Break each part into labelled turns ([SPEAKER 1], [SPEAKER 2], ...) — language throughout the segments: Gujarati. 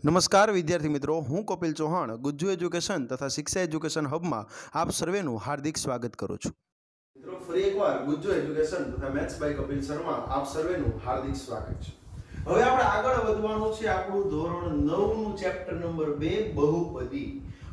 [SPEAKER 1] નમસ્કાર વિદ્યાર્થી મિત્રો, હું કપિલ ચૌહાણ ગુજ્જુ એજ્યુકેશન તથા શિક્ષા એજ્યુકેશન હબમાં આપ સર્વેનું હાર્દિક સ્વાગત કરું છું। મિત્રો ફરી એકવાર ગુજ્જુ એજ્યુકેશન તથા મેથ્સ બાય કપિલ શર્મા આપ સર્વેનું હાર્દિક સ્વાગત છે। હવે આપણે આગળ વધવાનું છે આપણું ધોરણ 9 નું ચેપ્ટર નંબર 2 બહુપદી।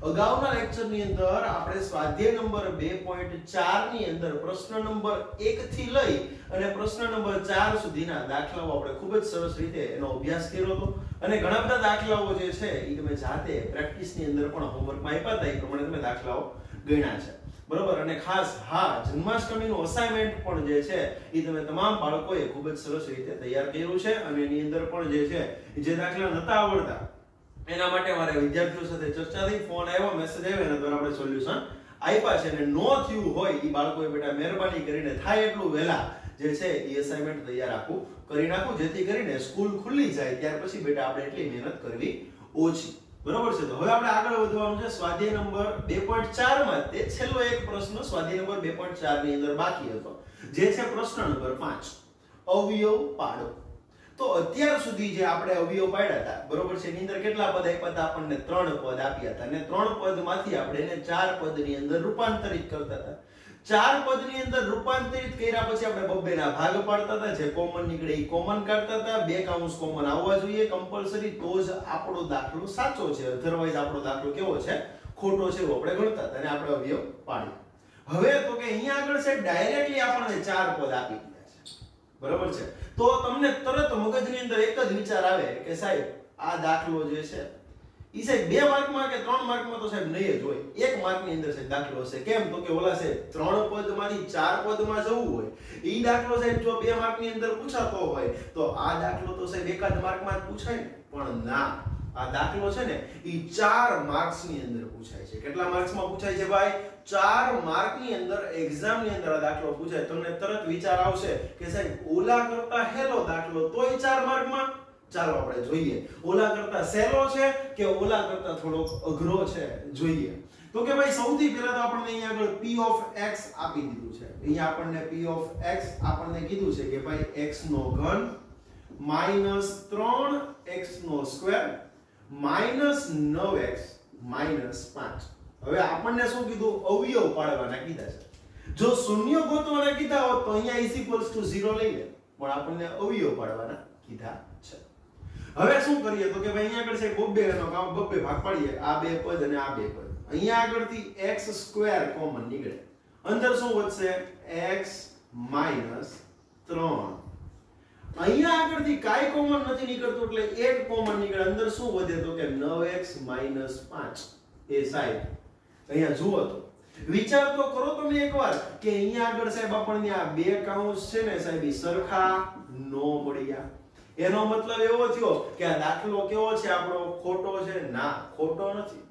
[SPEAKER 1] અગાઉના લેક્ચરની અંદર આપણે સ્વાધ્યાય નંબર 2.4 ની અંદર પ્રશ્ન નંબર 1 થી લઈ અને પ્રશ્ન નંબર 4 સુધીના દાખલાઓ આપણે ખૂબ જ સરસ રીતે એનો અભ્યાસ કર્યો હતો અને ઘણા બધા દાખલાઓ જે છે એ તમે જાતે પ્રેક્ટિસની અંદર પણ હોમવર્કમાં આપ્યા હતા, એ પ્રમાણે તમે દાખલાઓ ગણ્યા છે, બરોબર। અને ખાસ જન્માષ્ટમીનું અસાઇનમેન્ટ પણ જે છે એ તમે તમામ બાળકોએ ખૂબ જ સરસ રીતે તૈયાર કર્યું છે અને એની અંદર પણ જે છે જે દાખલા નતા આવડતા એના માટે મારે વિદ્યાર્થીઓ સાથે ચર્ચા થઈ, ફોન આવ્યો, મેસેજ આવ્યો, એના દ્વારા આપણે સોલ્યુશન આપ્યા છે અને નો થયું હોય એ બાળકોએ બેટા મહેરબાની કરીને થાય એટલું વહેલા જે છે એ અસાઇનમેન્ટ તૈયાર આખું કરી નાખું, જેથી કરીને સ્કૂલ ખુલ્લી જાય ત્યાર પછી બેટા આપણે એટલી મહેનત કરવી ઓછી, બરોબર છે। તો હવે આપણે આગળ વધવાનું છે સ્વાધ્યાય નંબર 2.4 માં તે છેલ્લો એક પ્રશ્ન સ્વાધ્યાય નંબર 2.4 ની અંદર બાકી હતો, જે છે પ્રશ્ન નંબર 5 અવયવ પાડો। તો અત્યાર સુધી જે આપણે અવયવ પાડ્યા હતા, બરોબર છે, એની અંદર કેટલા પદ આપ્યા હતા? આપણને 3 પદ આપ્યા હતા અને 3 પદમાંથી આપણે એને 4 પદની અંદર રૂપાંતરિત કરતા હતા। 4 પદની અંદર રૂપાંતરિત કર્યા પછી આપણે બબ્બેના ભાગ પાડતા હતા, જે કોમન નીકળે એ કોમન કાઢતા હતા, બે કાઉન્સ કોમન આવવા જોઈએ કમ્પલસરી, તો જ આપણો દાખલો સાચો છે, અધરવાઇઝ આપણો દાખલો કેવો છે? ખોટો છે, એવું આપણે ગણતા હતા અને આપણે અવયવ પાડ્યા। હવે તો કે અહીંયા આગળ છે ડાયરેક્ટલી આપણને 4 પદ આપી દીધા છે, બરોબર છે। તો તમને તરત મગજની અંદર એક જ વિચાર આવે કે સાહેબ આ દાખલો જે છે ઈ સાહેબ 2 માર્કમાં કે 3 માર્કમાં તો સાહેબ નહીં જ હોય, 1 માર્કની અંદર સાહેબ દાખલો હશે। કેમ? તો કે ઓલા સાહેબ 3 પદમાંથી 4 પદમાં જવું હોય ઈ દાખલો સાહેબ જો 2 માર્કની અંદર પૂછાતો હોય તો આ દાખલો તો સાહેબ એકાદ માર્કમાં જ પૂછાય ને, પણ ના, આ દાખલો છે ને ઈ 4 માર્ક્સની અંદર પૂછાય છે। કેટલા માર્ક્સમાં પૂછાય છે ભાઈ? 4 માર્કની અંદર એક્ઝામની અંદર આ દાખલો પૂછાય। તમને તરત વિચાર આવશે કે સાહેબ ઓલા કરતા હેલો દાખલો તોય 4 માર્કમાં, ચાલો આપણે જોઈએ ઓલા કરતા સહેલો છે કે ઓલા કરતા થોડો અઘરો છે, જોઈએ। તો કે ભાઈ સૌથી પહેલા તો આપણને અહીંયા આગળ p of x આપી દીધું છે, અહીંયા આપણને p of x આપણને કીધું છે કે ભાઈ x નો ઘન -3x નો સ્ક્વેર -9x -5। હવે આપણને શું કીધું? અવયવ પાડવાના કીધા છે। જો શૂન્ય ગોતવાના કીધા હોત તો અહીંયા is equals to 0 લઈ લે, પણ આપણને અવયવ પાડવાના કીધા છે। હવે શું કરીએ તો કે ભાઈ અહીંયા આગળ છે બબ્બે ભાગ પાડીએ, આ બે પદ અને આ બે પદ, અહીંયા આગળથી x² કોમન નીકળે, અંદર શું વધશે? x -3, અહીંયા આગળથી કાઈ કોમન નથી નીકળતું એટલે 1 કોમન નીકળે, અંદર શું વધે તો કે 9x -5। એ સાહેબ અહીંયા જુઓ તો વિચાર તો કરો તમે એકવાર કે અહીંયા આગળ સાહેબ આપણને આ બે કાઉન્સ છે ને સાહેબ ઈ સરખા નો મળ્યા, એનો મતલબ એવો થયો કે આ દાખલો કેવો છે? આપણો ખોટો છે? ના, ખોટો નથી,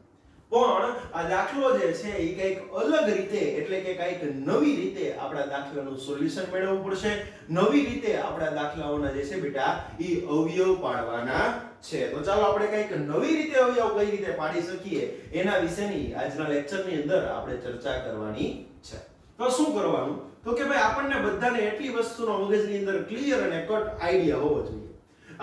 [SPEAKER 1] પણ આ દાખલો જે છે એ કંઈક અલગ રીતે એટલે કે કંઈક નવી રીતે આપણા દાખલાનું સોલ્યુશન મેળવવું પડશે, નવી રીતે આપણા દાખલાઓના જે છે બેટા એ અવયવ પાડવાના છે। તો ચાલો આપણે કંઈક નવી રીતે અવયવ કઈ રીતે પાડી શકીએ એના વિશેની આજના લેક્ચરની અંદર આપણે ચર્ચા કરવાની છે। તો શું કરવાનું? તો કે ભાઈ આપણને બધાને એટલી વસ્તુનો મગજની અંદર ક્લિયર અને કટ આઈડિયા હોવો જોઈએ।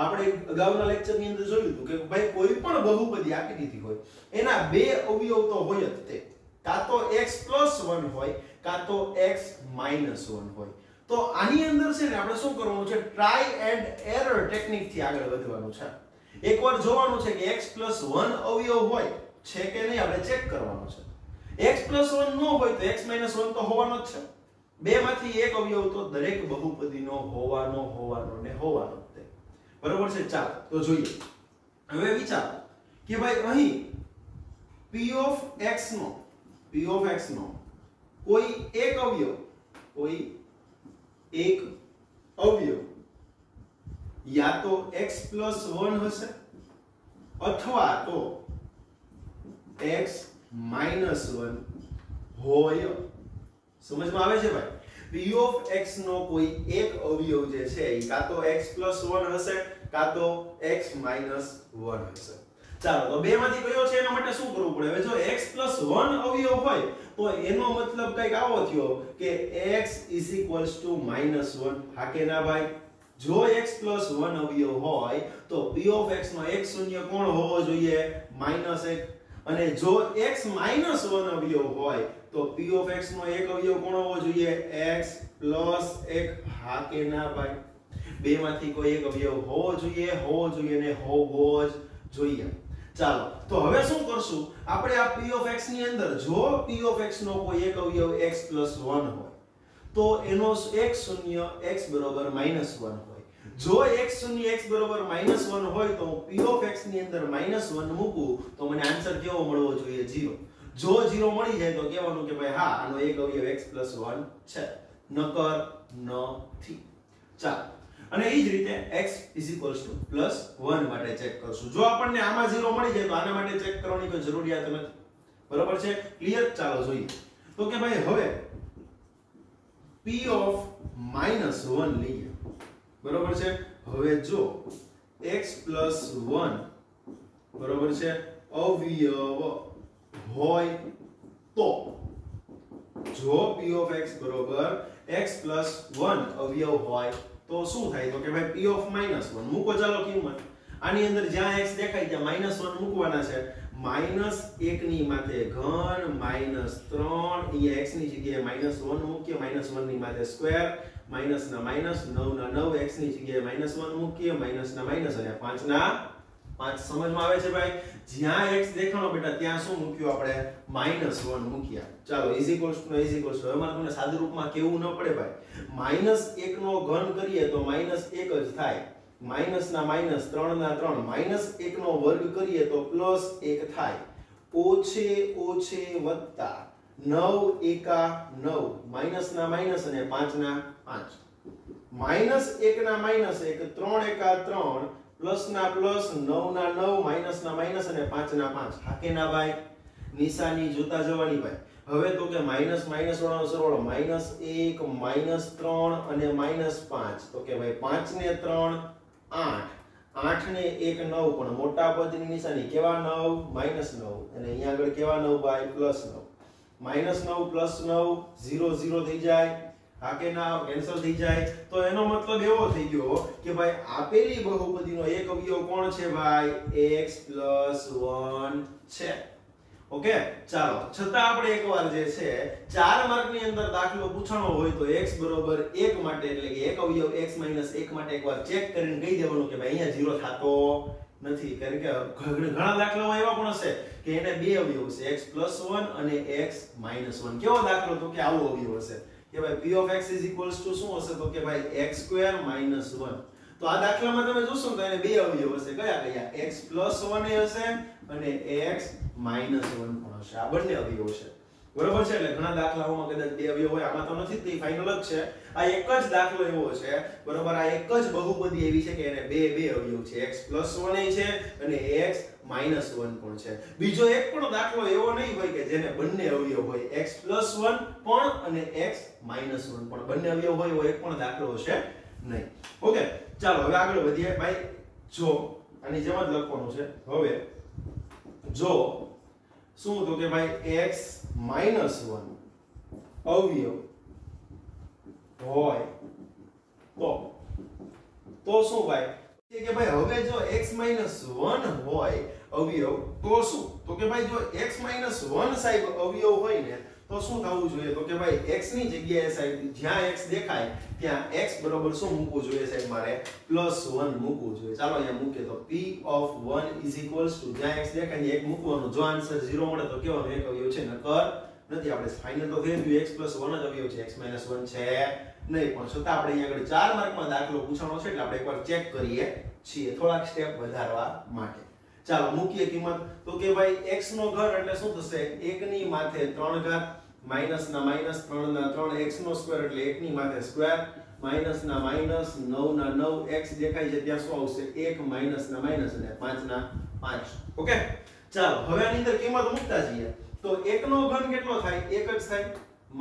[SPEAKER 1] આપણે અગાઉના લેક્ચરની અંદર જોયું હતું કે ભાઈ કોઈ પણ બહુપદી આપી દીધી હોય એના બે અવયવ તો હોય જ, તે કાં તો x + 1 હોય કાં તો x - 1 હોય। તો આની અંદર છે ને આપણે શું કરવાનું છે? ટ્રાય એન્ડ એરર ટેકનિક થી આગળ વધવાનું છે। એકવાર જોવાનું છે કે x + 1 અવયવ હોય છે કે નહીં, આપણે ચેક કરવાનું છે। x + 1 ન હોય તો x - 1 તો હોવાનો જ છે, બેમાંથી એક અવયવ તો દરેક બહુપદીનો હોવાનો ને હોવાનો, બરોબર છે। ચાલો તો જોઈએ, હવે વિચારો કે ભાઈ અહીં p of x નો કોઈ એક અવયવ યા તો x + 1 હશે અથવા તો x - 1 હોય। સમજમાં આવે છે ભાઈ? p of x નો કોઈ એક અવયવ જે છે એ કાં તો x + 1 હશે કાં તો x - 1 હશે। ચાલો તો બેમાંથી કયો છે એના માટે શું કરવું પડે? હવે જો x + 1 અવયવ હોય તો એનો મતલબ કંઈક આવો થયો કે x = -1, હા કે ના ભાઈ? જો x + 1 અવયવ હોય તો p of x નો એક શૂન્ય કોણ હોવો જોઈએ -1 અને જો x - 1 અવયવ હોય તો p of x નો એક અવયવ કોણ હોવો જોઈએ x + 1 હા કે ના ભાઈ બે માંથી કોઈ એક અવયવ હોવો જોઈએ ને હોવો જ જોઈએ ચાલો તો હવે શું કરશું આપણે આ p of x ની અંદર જો p of x નો કોઈ એક અવયવ x + 1 હોય તો એનો એક શૂન્ય x બરાબર -1 હોય જો x શૂન્ય x બરાબર -1 હોય તો p of x ની અંદર -1 મૂકું તો મને આન્સર કેવો મળવો જોઈએ 0 જો 0 મળી જાય તો કહેવાનું કે ભાઈ હા આનો એક અવયવ x + 1 છે નકર નથી ચાલો અને એ જ રીતે x = +1 માટે ચેક કરશું જો આપણને આમાં 0 મળી જાય તો આના માટે ચેક કરવાની કોઈ જરૂરિયાત નથી બરાબર છે ક્લિયર ચાલો જોઈએ તો કે ભાઈ હવે p of -1 લઈએ બરાબર છે હવે જો x + 1 બરાબર છે અવયવ હોય તો જો p of x બરાબર x + 1 અવયવ હોય તો શું થાય તો કે ભાઈ p of -1 મૂકો ચાલો કિંમત આની અંદર જ્યાં x દેખાય ત્યાં -1 મૂકવાના છે -1 ની માથે ઘન -3 અહીંયા x ની જગ્યાએ -1 મૂકીએ -1 ની માથે સ્ક્વેર માઈનસ ના માઈનસ 9 ના 9 x ની જગ્યાએ -1 મૂકીએ માઈનસ ના માઈનસ અને 5 ના 5 સમજમાં આવે છે ભાઈ જ્યાં x દેખાણો બેટા ત્યાં શું મૂક્યું આપણે -1 મૂક્યા ચાલો ઇઝ ઇક્વલ્સ ટુ હવે મારે તમને સાદા રૂપમાં કેવું ન પડે ભાઈ -1 નો ઘન કરીએ તો -1 જ થાય માઈનસ ના માઈનસ 3 ના 3 -1 નો વર્ગ કરીએ તો +1 થાય ઓછે વત્તા 9 એકા 9 માઈનસ ના માઈનસ અને 5 ના 5 -1 ના માઈનસ 1 3 એકા 3 પ્લસ ના પ્લસ 9 ના 9 માઈનસ ના માઈનસ અને 5 ના 5 હા કે ના ભાઈ નિશાની જોતા જવાની ભાઈ હવે તો કે માઈનસ માઈનસ વાળાનો સરવાળો -1 -3 અને -5 તો કે ભાઈ 5 ને 3 8 8 ને 1 9 પણ મોટા પદની નિશાની કેવા 9 -9 અને અહીંયા આગળ કેવા 9 ભાઈ +9 -9 +9 0 0 થઈ જાય હા કે ના કેન્સલ થઈ જાય તો એનો મતલબ એવો થઈ ગયો કે ભાઈ આપેલી બહુપદીનો એક અવયવ કોણ છે ભાઈ x + 1 છે ઓકે ચાલો છતાં આપણે એકવાર જે છે 4 માર્કની અંદર દાખલો પૂછાણો હોય તો x બરોબર 1 માટે એટલે કે એક અવયવ x - 1 માટે એકવાર ચેક કરીને કહી દેવાનું કે ભાઈ અહીંયા 0 થાતો નથી કારણ કે ઘણા દાખલાઓ એવા પણ હશે કે એને બે અવયવ છે x + 1 અને x - 1 કેવો દાખલો તો કે આવો અવયવ હશે કે ભાઈ p of x = શું હશે તો કે ભાઈ x² - 1 તો આ દાખલામાં તમે જોશો તો એને બે અવયવ હશે કયા x + 1 હશે અને x - 1 પણ હશે આ બંને અવયવ છે બરોબર છે એટલે ઘણા દાખલાઓમાં કદાચ બે અવયવ હોય આમાં તો નથી તે ફાઇનલ જ છે આ એક જ દાખલો એવો છે બરોબર આ એક જ બહુપદી એવી છે કે એને બે અવયવ છે x + 1 છે અને x - 1 પણ છે બીજો એક પણ દાખલો એવો નહીં હોય કે જેને બંને અવયવ હોય x + 1 પણ અને x - 1 પણ બંને અવયવ હોય એવો એક પણ દાખલો હશે નહીં ઓકે ચાલો હવે આગળ વધીએ ભાઈ જો આની જેમ જ લખવાનું છે હવે જો શું તો કે ભાઈ x - 1 અવયવ હોય તો શું ભાઈ કે ભાઈ હવે જો x - 1 હોય અવયવ તો શું તો કે ભાઈ જો x - 1 સાહેબ અવયવ હોય ને તો શું થવું જોઈએ તો કે ભાઈ x ની જગ્યાએ સાહેબ જ્યાં x દેખાય ત્યાં x બરોબર શું મૂકવું જોઈએ સાહેબ મારે +1 મૂકવું જોઈએ ચાલો અહીંયા મૂકીએ તો p of 1 જ્યાં x દેખાય ત્યાં 1 મૂકવાનું જો આન્સર 0 મળે તો કેવાનો એક અવયવ છે નકર નથી આપણે ફાઇનલ તો થઈ ગયું x + 1 જ અવયવ છે x - 1 છે નહીં પણ છતાં આપણે અહીંયા આગળ 4 માર્કમાં દાખલો પૂછાણો છે એટલે આપણે એકવાર ચેક કરીએ છીએ થોડાક સ્ટેપ વધારવા માટે ચાલો મૂકીએ કિંમત તો કે ભાઈ x નો ઘન એટલે શું થશે 1 ની માથે 3 ઘાત માઈનસ ના માઈનસ 3 ના 3 x નો સ્ક્વેર એટલે 1 ની માથે સ્ક્વેર માઈનસ ના માઈનસ 9 ના 9 x દેખાય છે ત્યાં શું આવશે 1 માઈનસ ના માઈનસ અને 5 ના 5 ઓકે ચાલો હવે આની અંદર કિંમત મૂકતા જઈએ તો 1 નો ઘન કેટલો થાય 1 જ થાય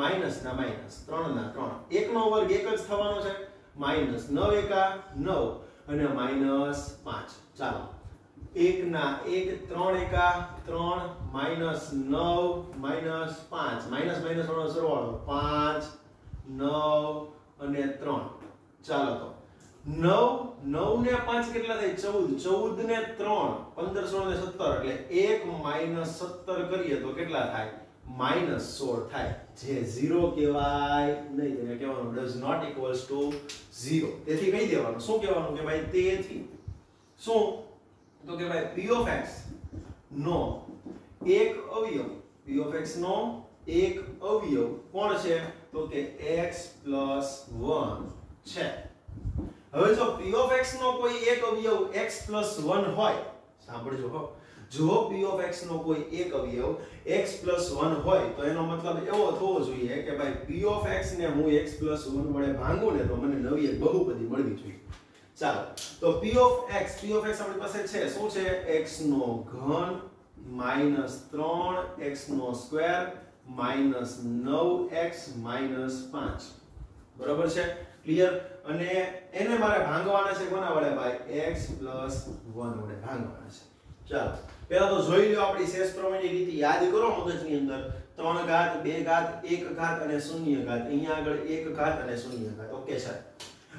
[SPEAKER 1] માઈનસ ના માઈનસ 3 ના 3 1 નો વર્ગ 1 જ થવાનો છે માઈનસ 9 એકા 9 અને માઈનસ 5 ચાલો 1 ના 1 3 એકા 3 માઈનસ 9 માઈનસ 5 માઈનસ માઈનસ વાળો સરવાળો 5 9 અને 3 ચાલો તો 9 9 ને 5 કેટલા થાય 14 14 ને 3 15 16 ને 17 એટલે 1 - 17 કરીએ તો કેટલા થાય -16 થાય જે 0 કહેવાય નહીં તેને કહેવાનું does not equals to 0 તેથી કહી દેવાનું શું કહેવાનું કે ભાઈ તેથી શું તો કે ભાઈ p of x નો એક અવયવ p of x નો એક અવયવ કોણ છે તો કે x + 1 છે હવે જો p of x નો કોઈ એક અવયવ x + 1 હોય સાંભળજો હો જો p of x નો કોઈ એક અવયવ x + 1 હોય તો એનો મતલબ એવો થવો જોઈએ કે ભાઈ p of x ને હું x + 1 વડે ભાંગું ને તો મને નવી એક બહુપદી મળવી જોઈએ ચાલો તો p of x આપણી પાસે છે શું છે x નો ઘન -3 x નો સ્ક્વેર -9x -5 બરાબર છે ક્લિયર અને એને મારે ભાંગવાના છે કોના વડે ભાઈ x + 1 વડે ભાંગવાના છે ચાલો પહેલા તો જોઈ લો આપણી શેષ પ્રમેયની રીત યાદ કરો મગજની અંદર 3 ઘાત 2 ઘાત 1 ઘાત અને 0 ઘાત અહીંયા આગળ 1 ઘાત અને 0 ઘાત ઓકે છે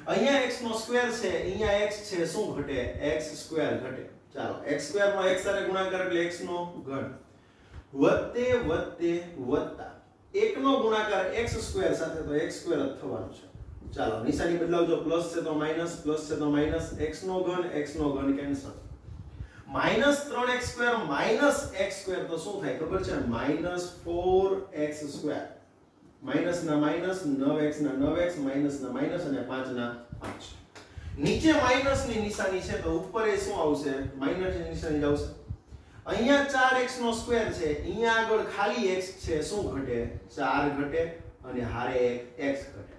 [SPEAKER 1] અહીંયા x નો સ્ક્વેર છે અહીંયા x છે શું ઘટે x સ્ક્વેર ઘટે ચાલો x સ્ક્વેર નો x સાથે ગુણાકાર એટલે x નો ઘન વત્તે વત્તે વત્તા 1 નો ગુણાકાર x સ્ક્વેર સાથે તો x સ્ક્વેર જ થવાનું છે ચાલો નિશાની બદલાવજો પ્લસ છે તો માઈનસ પ્લસ છે તો માઈનસ x નો ઘન cancel -3x square x square તો શું થાય ખબર છે -4x સ્ક્વેર માઈનસ ના માઈનસ 9x ના 9x માઈનસ ના માઈનસ અને 5 ના 5 નીચે માઈનસ ની નિશાની છે તો ઉપર એ શું આવશે માઈનસ ની નિશાની જ આવશે અહીંયા 4x નો સ્ક્વેર છે અહીંયા આગળ ખાલી x છે શું ઘટે 4 ઘટે અને હારે એક x ઘટે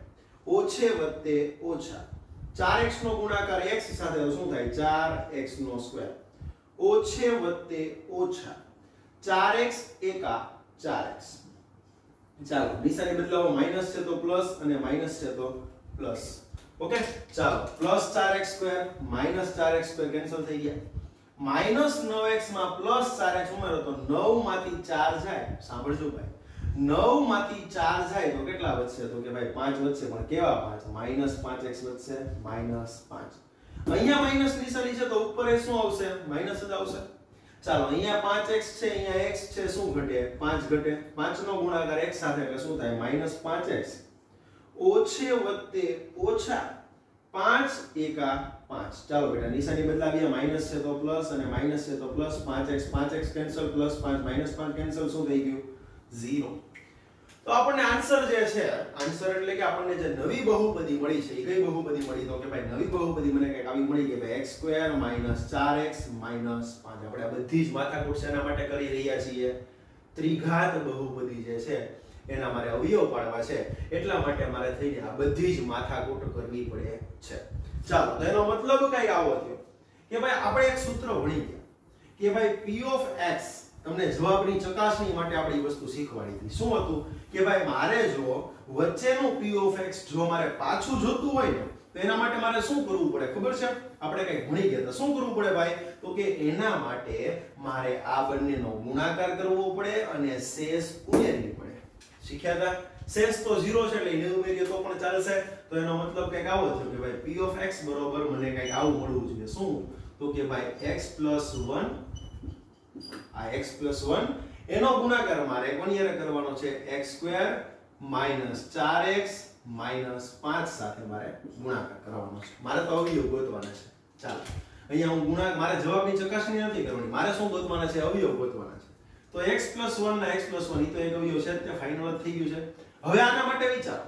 [SPEAKER 1] ઓછે વત્તે ઓછા 4x નો ગુણાકાર x સાથે તો શું થાય 4x નો સ્ક્વેર ઓછે વત્તે ઓછા 4x એકા 4x ચાલો નિશાની બદલાવો માઈનસ છે તો પ્લસ અને માઈનસ છે તો પ્લસ ઓકે ચાલો plus 4x square minus 4x square cancel થઈ ગયા માઈનસ 9x માં પ્લસ 4x ઉમેરો તો 9 માંથી 4 જાય સાંભળજો ભાઈ 9 માંથી 4 જાય તો કેટલા વધશે તો કે ભાઈ 5 વધશે પણ કેવા 5 માઈનસ 5x વધશે માઈનસ 5 અહીંયા માઈનસ નિશાની છે તો ઉપર એ શું આવશે માઈનસ જ આવશે ચાલો અહીંયા 5x છે અહીંયા x છે શું ઘટે 5 ઘટે 5 નો ગુણાકાર x સાથે એટલે શું થાય -5x ઓછે વત્તે ઓછા 5 એકા 5 ચાલો બેટા નિશાની બદલાવીએ માઈનસ છે તો પ્લસ અને માઈનસ છે તો plus 5x cancel plus 5 -5 cancel શું થઈ ગયું 0 તો આપણને આન્સર જે છે આન્સર એટલે કે આપણને જે નવી બહુપદી મળી છે એ કઈ બહુપદી મળી તો કે ભાઈ નવી બહુપદી મને કઈક આવી મળી કે ભાઈ x² - 4x - 5 આપણે આ બધી જ માથાકૂટ શેના માટે કરી રહ્યા છીએ ત્રિઘાત બહુપદી જે છે એના મારે અવયવ પાડવા છે એટલા માટે મારે થઈને આ બધી જ માથાકૂટ કરવી પડે છે ચાલો તો એનો મતલબ કઈ આવો થયો કે ભાઈ આપણે એક સૂત્ર ભણી ગયા કે ભાઈ p of x તમને જવાબની ચકાસણી માટે આપણે એ વસ્તુ શીખવાડી હતી શું હતું કે ભાઈ મારે જો વચ્ચેનું p of x જો મારે પાછું જોતું હોય ને તો એના માટે મારે શું કરવું પડે ખબર છે આપણે કઈ ભણી ગયા હતા શું કરવું પડે ભાઈ તો કે એના માટે મારે આ બંનેનો ગુણાકાર કરવો પડે અને શેષ ઉમેરવી પડે શીખ્યા હતા શેષ તો 0 છે એટલે એને ઉમેરીએ તો પણ ચાલશે તો એનો મતલબ કંઈક આવો થયો કે ભાઈ p of x બરોબર મને કંઈક આવું મળવું જોઈએ શું તો કે ભાઈ x + 1 આ x + 1 એનો ગુણાકાર મારે કોની હારે કરવાનો છે x² - 4x - 5 સાથે મારે ગુણાકાર કરવાનો છે મારે તો અવયવ ગોતવાના છે ચાલો અહીંયા હું ગુણાકાર મારે જવાબની ચકાસણી નથી કરવાની મારે શું ગોતવાના છે અવયવ ગોતવાના છે તો x + 1 ના x + 1 ઈ તો એક અવયવ છે તે ફાઇનલ જ થઈ ગયું છે હવે આના માટે વિચારો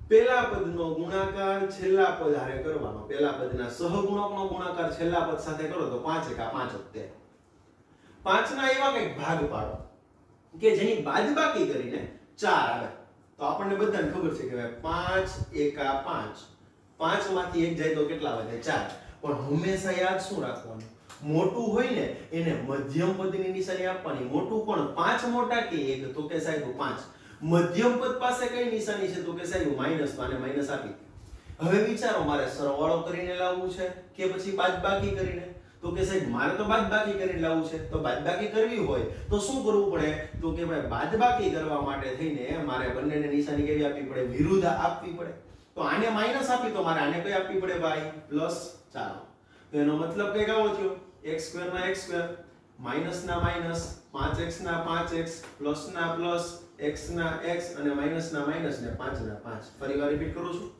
[SPEAKER 1] પહેલા પદનો ગુણાકાર છેલ્લા પદ હારે કરવાનો પહેલા પદના સહગુણકનો ગુણાકાર છેલ્લા પદ સાથે કરો તો 5 એકા 5 જ 5 ના એવા કંઈક ભાગ પાડો કે જેની બાદબાકી કરીને 4 આવે તો આપણને બધાને ખબર છે કે 5 એકા 5 5 માંથી 1 જાય તો કેટલા વધે 4 પણ હંમેશા યાદ શું રાખવાનું મોટું હોય ને એને મધ્યમ પદની નિશાની આપવાની મોટું કોણ 5 મોટા કે 1 તો કે સાહેબ 5 મધ્યમ પદ પાસે કઈ નિશાની છે તો કે સાહેબ માઈનસ અને માઈનસ આપી હવે વિચારો મારે સરવાળો કરીને લાવવું છે કે પછી બાદબાકી કરીને તો કે સાહેબ મારે તો બાદબાકી કરીને લાવવું છે તો બાદબાકી કરવી હોય તો શું કરવું પડે તો કે ભાઈ બાદબાકી કરવા માટે થઈને મારે બંનેને નિશાની કેવી આપવી પડે વિરુદ્ધ આપવી પડે તો આને માઈનસ આપી તો મારે આને કઈ આપવી પડે ભાઈ પ્લસ. ચાલો તો એનો મતલબ કઈ આવો થયો x² ના x² માઈનસ ના માઈનસ 5x ના 5x પ્લસ ના પ્લસ x ના x અને માઈનસ ના માઈનસ ને 5 ના 5. ફરીવાર રિપીટ કરું છું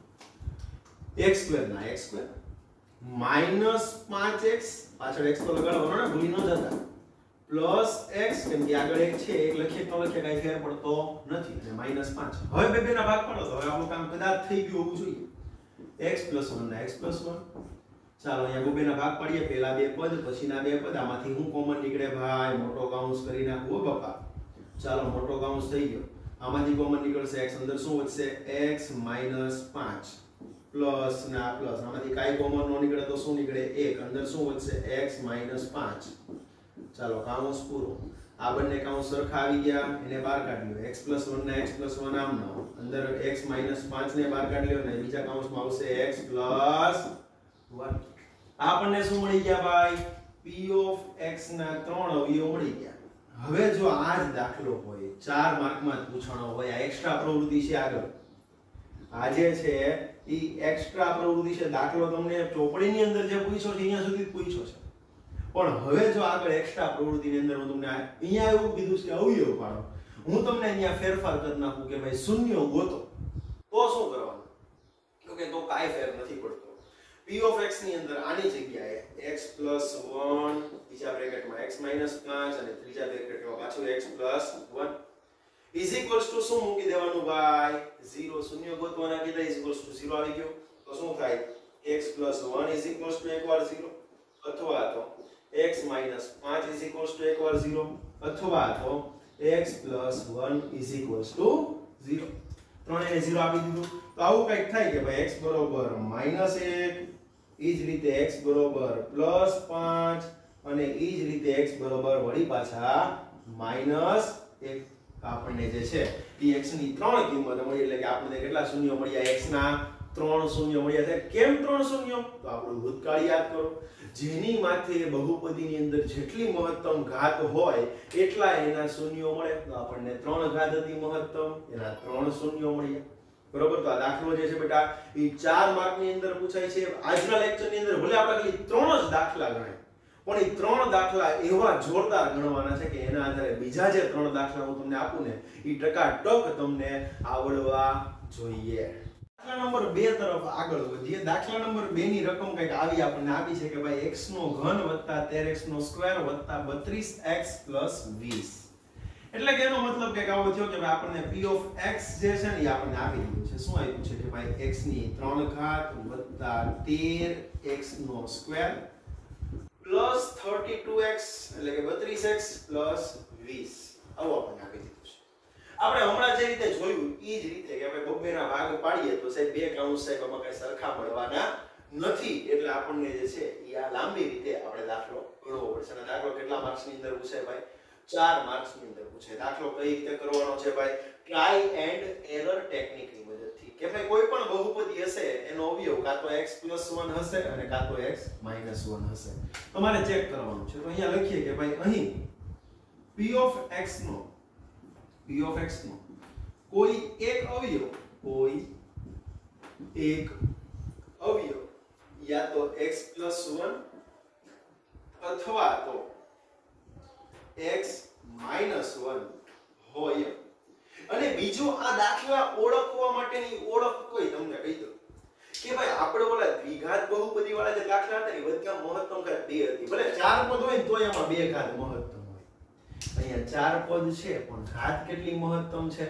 [SPEAKER 1] x² ના x² માઈનસ 5x પાછળ x તો લગાડવાનો ને ભૂલી ન જતા પ્લસ x કેમ કે આગળ એક છે એક લખીએ તો લખીએ કાઈ ફેર પડતો નથી અને માઈનસ 5. હવે બે બેના ભાગ પાડો તો હવે આપણું કામ કદાચ થઈ ગયું હોવું જોઈએ. x + 1 ના x + 1. ચાલો અહીંયા બેના ભાગ પાડીએ. પહેલા બે પદ પછીના બે પદ આમાંથી હું કોમન નીકળે ભાઈ મોટો કૌંસ કરી નાખો બાપા. ચાલો મોટો કૌંસ થઈ ગયો. આમાંથી કોમન નીકળશે x અંદર શું વધશે x - 5 પ્લસ ના પ્લસ આમાંથી કાઈ કોમન નો નીકળે તો શું નીકળે 1 અંદર શું વધશે x - 5. ચાલો કૌંસ પૂરો. આ બંને કૌંસ સરખા આવી ગયા એને બહાર કાઢી લો. x + 1 ના x + 1 આમ ના અંદર x - 5 ને બહાર કાઢી લો ને બીજા કૌંસમાં આવશે x + 1. આપણને શું મળી ગયા ભાઈ p ઓફ x ના 3 અવયવ મળી ગયા. હવે જો આ જ દાખલો હોય 4 માર્કમાં જ પૂછવાનો હોય આ એક્સ્ટ્રા પ્રવૃત્તિ છે આગળ આ જે છે ઈ એક્સ્ટ્રા પ્રવૃત્તિ છે દાખલો તમને ચોપડીની અંદર જે પૂછ્યો છે અહીંયા સુધી જ પૂછ્યો છે પણ હવે જો આગળ એક્સ્ટ્રા પ્રવૃત્તિની અંદર હું તમને અહીંયા એવું કીધું છે કે અવયવ પાડો હું તમને અહીંયા ફેરફાર કરી નાખું કે ભાઈ શૂન્ય ગોતો તો શું કરવાનું કે તો કાઈ ફેર નથી પડતો. p of x ની અંદર આની જગ્યાએ x + 1 બીજા બ્રેકેટમાં x - 5 અને ત્રીજા બ્રેકેટમાં પાછું x + 1 is equals to શું મૂકી દેવાનું ભાઈ 0 શૂન્ય ગોતવાના કીધા is equals to 0 આવી ગયો તો શું થાય x + 1 is equals to એકવાર 0 અથવા તો x - 5 is equals to એકવાર 0 અથવા તો x + 1 is equals to 0 ત્રણેયને 0 આપી દીધું તો આવું કંઈક થાય કે ભાઈ x બરોબર -1 ઈ જ રીતે x બરોબર +5 અને ઈ જ રીતે x બરોબર વળી પાછા -1 આપણને જે છે ઈ x ની 3 કિંમત મળી એટલે કે આપણને કેટલા શૂન્યો મળ્યા x ના 3 શૂન્યો મળ્યા છે. કેમ 3 શૂન્યો તો આપણું ભૂતકાળ યાદ કરો જેની માથે બહુપદીની અંદર જેટલી મહત્તમ ઘાત હોય એટલા એના શૂન્યો મળે તો આપણને 3 ઘાત હતી મહત્તમ એના 3 શૂન્યો મળ્યા બરોબર. તો આ દાખલો જે છે બેટા ઈ 4 માર્ક ની અંદર પૂછાય છે. આજના લેક્ચર ની અંદર ભલે આપણે ખાલી 3 જ દાખલા ગણાય પણ ઈ 3 દાખલા એવા જોરદાર ગણવાના છે કે એના આધારે બીજા જે 3 દાખલા હું તમને આપું ને ઈ ટકાટક તમને આવડવા જોઈએ. દાખલા નંબર 2 તરફ આગળ વધીએ. દાખલા નંબર 2 ની રકમ કંઈક આવી આપણને આપી છે કે ભાઈ x નો ઘન + 13x² + 32x + 20 એટલે કે એનો મતલબ કે આવો થયો કે ભાઈ આપણને p of x જે છે ને એ આપણને આપી દીધું છે. શું આપ્યું છે કે ભાઈ x ની 3 ઘાત + 13x² પ્લસ 32x એટલે કે 32x પ્લસ 20 આવો આપણને આપી દીધું છે. આપણે હમણાં જે રીતે જોયું ઈ જ રીતે કે આપણે બબ્બેના ભાગ પાડીએ તો સાહેબ બે કૌંસ સાહેબ આમાં કઈ સરખા મળવાના નથી એટલે આપણને જે છે ઈ આ લાંબી રીતે આપણે દાખલો ગણવો પડશે. અને દાખલો કેટલા માર્ક્સ ની અંદર પૂછાય ભાઈ 4 માર્ક્સ ની અંદર પૂછાય. દાખલો કઈ રીતે કરવાનો છે ભાઈ ટ્રાય એન્ડ એરર ટેકનિક ની મદદથી કે ભાઈ કોઈ પણ બહુપદી હશે એનો અવયવ કાં તો x + 1 હશે અને કાં તો x - 1 હશે. તમારે ચેક કરવાનું છે. તો અહીંયા લખીએ કે ભાઈ અહીં p of x નો કોઈ એક અવયવ યા તો x + 1 અથવા તો x - 1 હોય અને બીજું આ દાખલા ઓળખવા માટેની ઓળખ કોઈ તમને કહી દઉં કે ભાઈ આપણે ઓલા દ્વિઘાત બહુપદી વાળા જે દાખલા હતા ને બધા મહત્તમ ઘાત 2 હતી. ભલે 4 પદ હોય તો એમાં 2 ઘાત મહત્તમ હોય. અહીંયા 4 પદ છે પણ ઘાત કેટલી મહત્તમ છે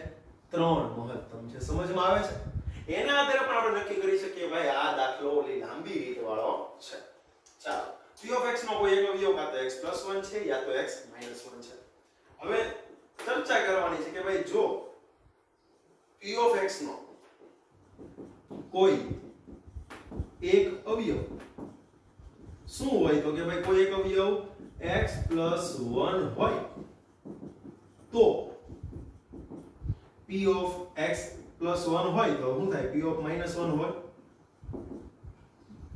[SPEAKER 1] 3 મહત્તમ છે. સમજમાં આવે છે? એના આધારે પણ આપણે નક્કી કરી શકીએ ભાઈ આ દાખલો ઓલી લાંબી રીત વાળો છે. ચાલો p of x નો કોઈ એક અવયવ કાં તો x + 1 છે યા તો x - 1 છે. હવે ચર્ચા કરવાની છે કે ભાઈ જો p of x નો કોઈ એક અવયવ શું હોય તો કે ભાઈ કોઈ એક અવયવ x + 1 હોય તો p of x + 1 હોય તો શું થાય p of -1 હોય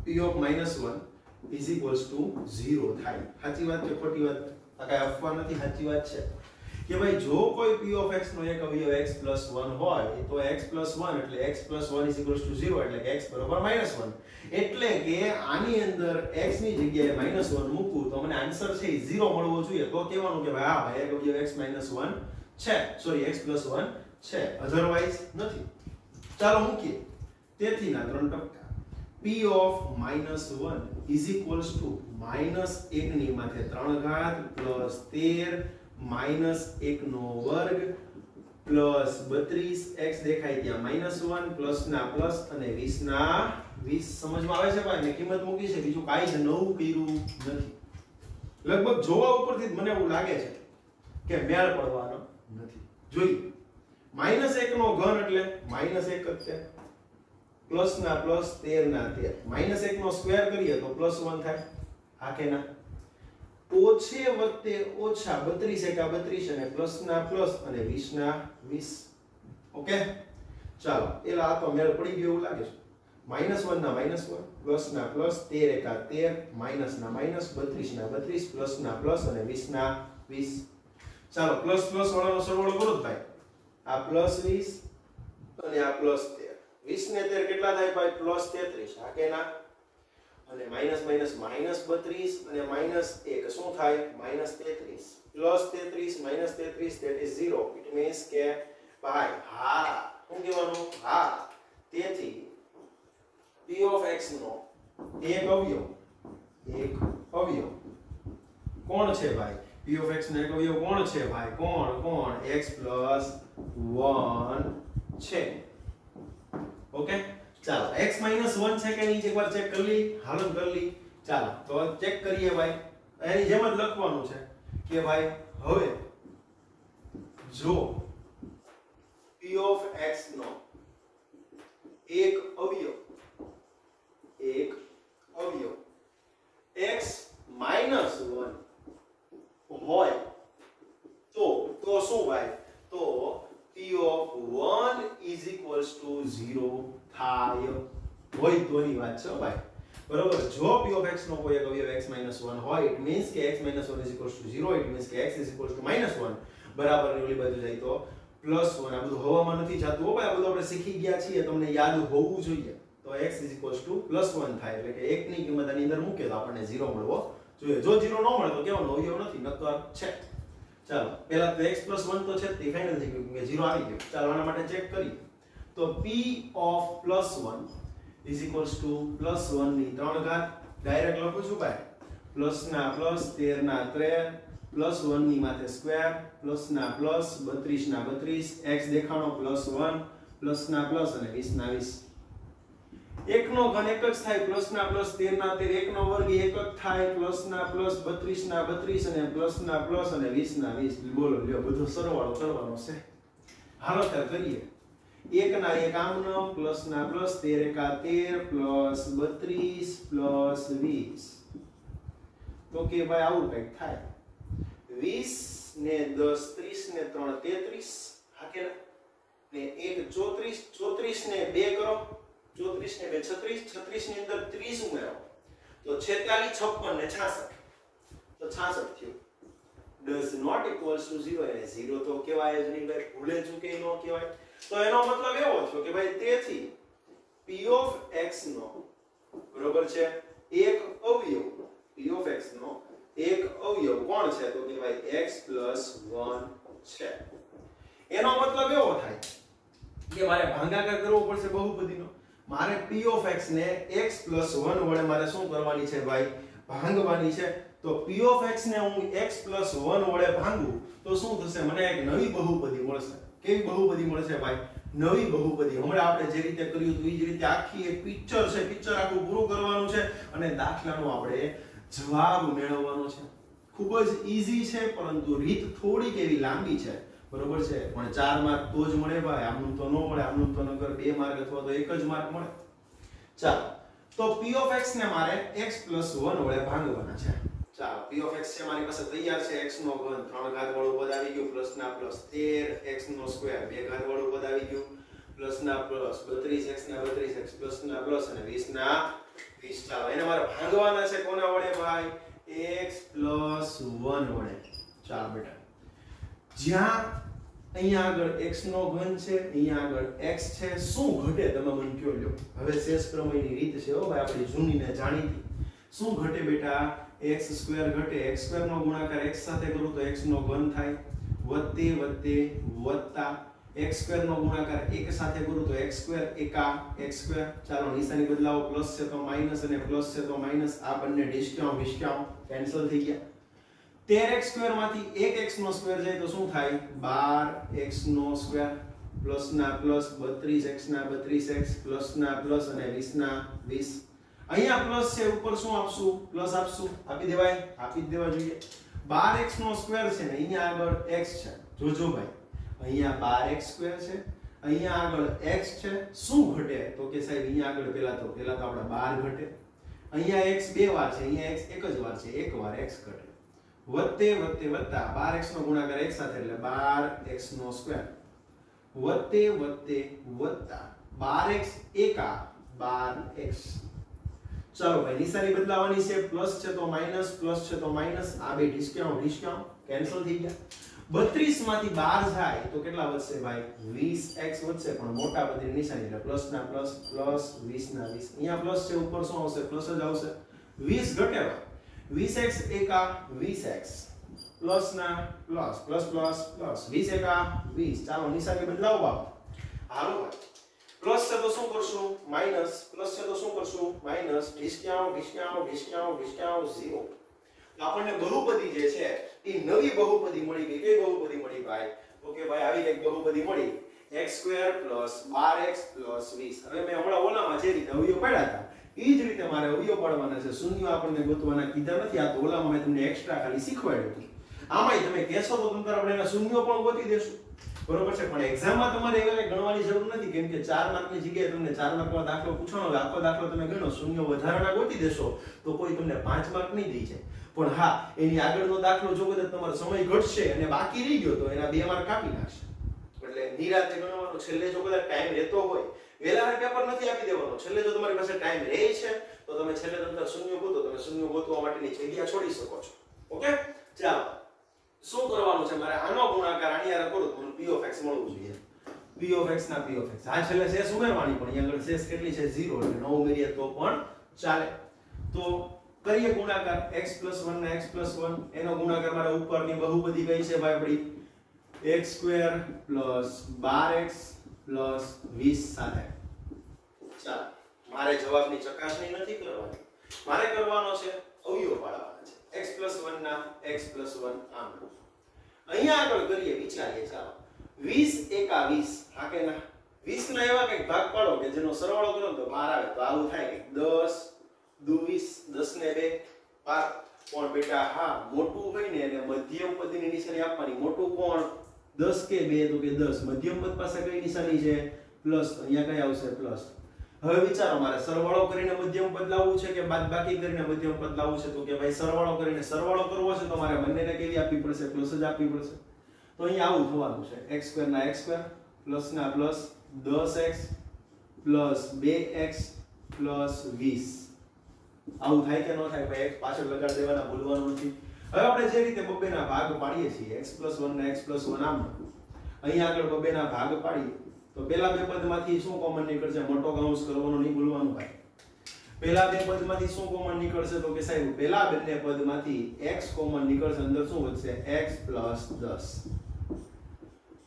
[SPEAKER 1] p of -1 is equals to 0 થાય. સાચી વાત કે ખોટી વાત? આ કઈ અફવા નથી, સાચી વાત છે. કે ભાઈ જો કોઈ p of x નો એક અવયવ x + 1 હોય તો x + 1 એટલે x + 1 = 0 એટલે કે x = -1 એટલે કે આની અંદર x ની જગ્યાએ -1 મૂકું તો મને આન્સર છે 0 મળવો જોઈએ તો કહેવાનું કે ભાઈ હા ભાઈ એક અવયવ x - 1 છે સોરી x + 1 છે અધરવાઇઝ નથી. ચાલો મૂકીએ. તેથી ના 3 ટકા p of -1 = -1 ની માથે 3 ઘાત + 13 -1 નો વર્ગ પ્લસ 32 x દેખાય ત્યાં -1 પ્લસ ના પ્લસ અને 20 ના 20 સમજમાં આવે છે ભાઈ મેં કિંમત મૂકી છે બીજું કાઈ જ નવું કર્યું નથી. લગભગ જોવા ઉપરથી જ મને એવું લાગે છે કે મેળ પડવાનો નથી. જોઈએ -1 નો ઘન એટલે -1 જ છે પ્લસ ના પ્લસ 13 ના 13 -1 નો સ્ક્વેર કરીએ તો +1 થાય. હા કે ના? ઓછે વત્તે ઓછા 32 એકા 32 અને પ્લસ ના પ્લસ અને 20 ના 20. ઓકે ચાલો એલા આ તો મેળ પડી ગયો એવું લાગે છે. -1 ના -1 પ્લસ ના પ્લસ 13 એકા 13 માઈનસ ના માઈનસ 32 ના 32 પ્લસ ના પ્લસ અને 20 ના 20. ચાલો પ્લસ પ્લસ વાળાનો સરવાળો કરો ભાઈ. આ +20 અને આ +13 20 ને 13 કેટલા થાય ભાઈ +33. હા કે ના? અને માઈનસ માઈનસ -32 અને -1 શું થાય -33 +33 -33 that is 0. it means કે ભાઈ હા શું કહેવાનું હા તેથી p of x નો એક અવયવ કોણ છે ભાઈ p of x નો એક અવયવ કોણ છે ભાઈ કોણ x + 1 છે. ઓકે ચાલો x - 1 છે કે નહીં એકવાર ચેક કરી લી. હાલો કરી લી. ચાલો તો ચેક કરીએ ભાઈ. એની જેમ જ લખવાનું છે કે ભાઈ હવે જો p of x નો એક અવયવ x - 1 હોય તો શું ભાઈ તો p of 1 = 0 થાય. હોય તોની વાત છે ભાઈ બરોબર. જો p of x નો કોઈ એક અવયવ x - 1 હોય it means કે x - 1 = 0 it means કે x = -1 બરાબર ની ઓલી બાજુ જાય તો +1. આ બધું હવામાં નથી જાતું હો ભાઈ આ બધું આપણે શીખી ગયા છીએ તમને યાદ હોવું જોઈએ. તો x = +1 થાય એટલે કે 1 ની કિંમત આની અંદર મૂકે તો આપણને 0 મળવો જોઈએ. જો 0 ન મળે તો કેવાનો અવયવ નથી નક્કર છે. ચાલો પહેલા તો x + 1 તો છે તે ફાઇનલ થઈ ગયું કે 0 આવી ગયો. ચાલો આના માટે ચેક કરી તો p of +1 = +1 ની 3 ઘાત ડાયરેક્ટ લખું છું ભાઈ પ્લસ ના પ્લસ 13 ના 13 +1 ની માથે સ્ક્વેર પ્લસ ના પ્લસ 32 ના 32 x દેખાણો +1 પ્લસ ના પ્લસ અને 20 ના 20. એક નો ઘન એક જ થાય પ્લસ ના પ્લસ 13 ના 13 એક નો વર્ગ એક જ થાય પ્લસ ના પ્લસ 32 ના 32 અને પ્લસ ના પ્લસ અને 20 ના 20. બોલો લ્યો બધો સરવાળો કરવાનો છે. હાલો ત્યારે કરીએ. એક ના એક આમનો પ્લસ ના પ્લસ 13 એકા 13 પ્લસ 32 પ્લસ 20 તો કે ભાઈ આવું કંઈક થાય 20 ને 10 30 ને 3 33. હા કે ને 1 34 34 ને 2 કરો 34 ને 2 36 36 ની અંદર 30 ઉમેરો તો 46 56 ને 66 તો 66 થયું. does not equals to 0 અને 0 તો કહેવાય જ નહીં ભાઈ ભૂલે ચૂકે ન કહેવાય. તો એનો મતલબ એવો થયો કે ભાઈ તેથી p of x નો બરોબર છે એક અવયવ p of x નો એક અવયવ કોણ છે તો કે ભાઈ x + 1 છે. એનો મતલબ એવો થાય કે મારે ભાગાકાર કરવો પડશે બહુપદીનો. મારે p of x ને x + 1 વડે મારે શું કરવાની છે ભાઈ ભાંગવાની છે. તો p of x ને હું x + 1 વડે ભાંગું તો શું થશે મને એક નવી બહુપદી મળશે. કેવી બહુપદી મળશે ભાઈ નવી બહુપદી. હમણાં આપણે જે રીતે કર્યું હતું એ જ રીતે આખી એક પિક્ચર છે પિક્ચર આખું પૂરું કરવાનું છે અને દાખલાનો આપણે જવાબ મેળવવાનો છે. ખૂબ જ ઈઝી છે પરંતુ રીત થોડીક એવી લાંબી છે બરોબર છે પણ 4 માર્ક તો જ મળે ભાઈ આમનું તો ન મળે આમનું તો નકર 2 માર્ક અથવા તો 1 જ માર્ક મળે. ચાલો તો p of x ને મારે x + 1 વડે ભાંગવાના છે. ચાલો p of x છે મારી પાસે તૈયાર છે x નો ઘન 3 ઘાત વાળું પદ આવી ગયું પ્લસ ના પ્લસ 13 x નો સ્ક્વેર 2 ઘાત વાળું પદ આવી ગયું પ્લસ ના પ્લસ 32 x ના 32 x પ્લસ ના પ્લસ અને 20 ના 20. ચાલો એને મારે ભાંગવાના છે કોના વડે ભાઈ x + 1 વડે. ચાલો બેટા જ્યાં અહીંયા આગળ x નો ઘન છે, અહીંયા આગળ x છે, શું ઘટે તમે મને કહો લ્યો. હવે શેષ પ્રમેયની રીત છે હો ભાઈ, આપણી જૂની ને જાણીતી. શું ઘટે બેટા? x² ઘટે. x² નો ગુણાકાર x સાથે કરું તો x નો ઘન થાય, વત્તે વત્તે વત્તા x² નો ગુણાકાર 1 સાથે કરું તો x² એકા x². ચાલો નિશાની બદલાવો, પ્લસ છે તો માઈનસ અને પ્લસ છે તો માઈનસ. આ બંને ડિસ્કાઉન્ટ કેન્સલ થઈ ગયા. 13x² માંથી 1x નો સ્ક્વેર જાય તો શું થાય? 12x નો સ્ક્વેર પ્લસ ના પ્લસ 32x ના 32x પ્લસ ના પ્લસ અને 20 ના 20. અહીંયા પ્લસ છે, ઉપર શું આપશું? પ્લસ આપશું. આપી દેવાય? આપી જ દેવા જોઈએ. 12x નો સ્ક્વેર છે ને અહીંયા આગળ x છે. જોજો ભાઈ, અહીંયા 12x² છે, અહીંયા આગળ x છે. શું ઘટે? તો કે સાહેબ અહીંયા આગળ પેલા તો આપણે 12 ઘટે. અહીંયા x બે વાર છે, અહીંયા x એક જ વાર છે, એક વાર x ઘટે. વત્તે વત્તે વત્તા 12x નો ગુણાકાર x સાથે એટલે 12x નો સ્ક્વેર વત્તે વત્તે વત્તા 12x એકા 12x. ચાલો ભાઈ નિશાની બદલાવાની છે, પ્લસ છે તો માઈનસ, પ્લસ છે તો માઈનસ. આ બે ડિસ્કાઉન્ટ કેન્સલ થઈ ગયા. 32 માંથી 12 જાય તો કેટલા વધશે ભાઈ? 20x વધશે, પણ મોટા બધી નિશાની એટલે પ્લસ ના પ્લસ પ્લસ 20 ના 20. અહીંયા પ્લસ છે, ઉપર શું આવશે? પ્લસ જ આવશે. 20 ઘટે ભાઈ, 20x એકા 20x પ્લસ ના પ્લસ પ્લસ પ્લસ પ્લસ 20 એકા 20. ચાલો નિશાની બદલાવો બાપ. હાલો ભાઈ, પ્લસ છે તો શું કરશું? માઈનસ. પ્લસ છે તો શું કરશું? માઈનસ. ડિસ્કાઉન્ટ 0. આપણને બહુપદી જે છે એ નવી બહુપદી મળી ગઈ. કઈ બહુપદી મળી ભાઈ? ઓકે ભાઈ, આવી એક બહુપદી મળી, x² + 12x + 20. હવે મેં હમણાં ઓલામાં જે રીતે અવયવ પાડ્યા હતા એ જ રીતે મારે અવયવ પાડવાના છે. શૂન્ય આપણને ગોતવાના કીધા નથી. આ તો ઓલામાં મેં તમને એક્સ્ટ્રા ખાલી શીખવાડ્યું હતું. આમાંય તમે કહેશો તો તમને આપણે એના શૂન્યો પણ ગોતી દેશું, બરોબર છે. પણ એક્ઝામમાં તમારે એવા કઈ ગણવાની જરૂર નથી, કેમ કે 4 માર્કની જગ્યાએ તમને 4 માર્કનો દાખલો પૂછવાનો હોય, આખો દાખલો તમે ગણો, શૂન્ય વધારાના ગોતી દેશો તો કોઈ તમને 5 માર્ક નહીં દઈ જાય. પણ હા, એની આગળનો દાખલો જો કદાચ તમારો સમય ઘટશે અને બાકી રહી ગયો તો એના 2 માર્ક કાપી નાખશે. એટલે નિરાતે ગણવાનો. છેલ્લે જો કદાચ ટાઈમ રહેતો હોય, વેલાને પેપર નથી આપી દેવાનો. છેલ્લે જો તમારી પાસે ટાઈમ રહે છે તો તમે છેલ્લે તમને શૂન્ય ગોતો, તમે શૂન્ય ગોતવા માટેની જગ્યા છોડી શકો છો. ઓકે, ચાલો શું કરવાનું છે મારે? આનો ગુણાકાર આની હારે કરું તો મને p of x મળવું જોઈએ. p of x ના p of x. આ છેલ્લે શેષ ઉમેરવાની, પણ અહીંયા આગળ શેષ કેટલી છે? 0. એટલે ન ઉમેરીએ તો પણ ચાલે. તો કરીએ ગુણાકાર. x + 1 ના x + 1 એનો ગુણાકાર મારા ઉપરની બહુપદી કઈ છે ભાઈ આપણી? x² + 12x + 20 સાથે. ચાલો, મારે જવાબની ચકાસણી નથી કરવાની, મારે કરવાનો છે અવયવ પાડવાના છે. x + 1 ના x + 1 આમ. અહીંયા આગળ કરીએ, વિચારીએ. ચાલો, 20 એકા 20. હા કે ના? 20 ના એવા કંઈક ભાગ પાડો કે જેનો સરવાળો કરો તો 12 આવે. તો આવું થાય કે 10 દુ 20, 10 ને 2 12. કોણ બેટા? હા, મોટું હોય ને એને મધ્યમ પદની નિશાની આપવાની. મોટું કોણ? 10 કે 2 તો કે 10. મધ્યમ પદ પાસે કઈ નિશાની છે? પ્લસ. તો અહીંયા કઈ આવશે? પ્લસ. હવે વિચારો, મારે સરવાળો કરીને મધ્યમ પદ લાવવું છે કે બાદબાકી કરીને મધ્યમ પદ લાવવું છે? તો કે ભાઈ સરવાળો કરીને સરવાળો કરવો છે તો મારે બંનેને કેવી આપવી પડશે? પ્લસ જ આપવી પડશે. તો અહીંયા આવું થવાનું છે. x² ના x² પ્લસ ના plus 10x plus 2x plus 20. આવું થાય કે ન થાય ભાઈ? x પાછળ લગાડ દેવાના, ભૂલવાનું નથી. હવે આપણે જે રીતે બબ્બેના ભાગ પાડીએ છીએ, x + 1 ના x + 1 આમ, અહીંયા આગળ બબ્બેના ભાગ પાડીએ તો પેલા બે પદમાંથી શું કોમન નીકળશે? મોટો કૌંસ કરવાનો નહીં ભૂલવાનું ભાઈ. પેલા બે પદમાંથી શું કોમન નીકળશે? તો કે સાહેબ પેલા બંને પદમાંથી x કોમન નીકળશે. અંદર શું વધશે? x + 10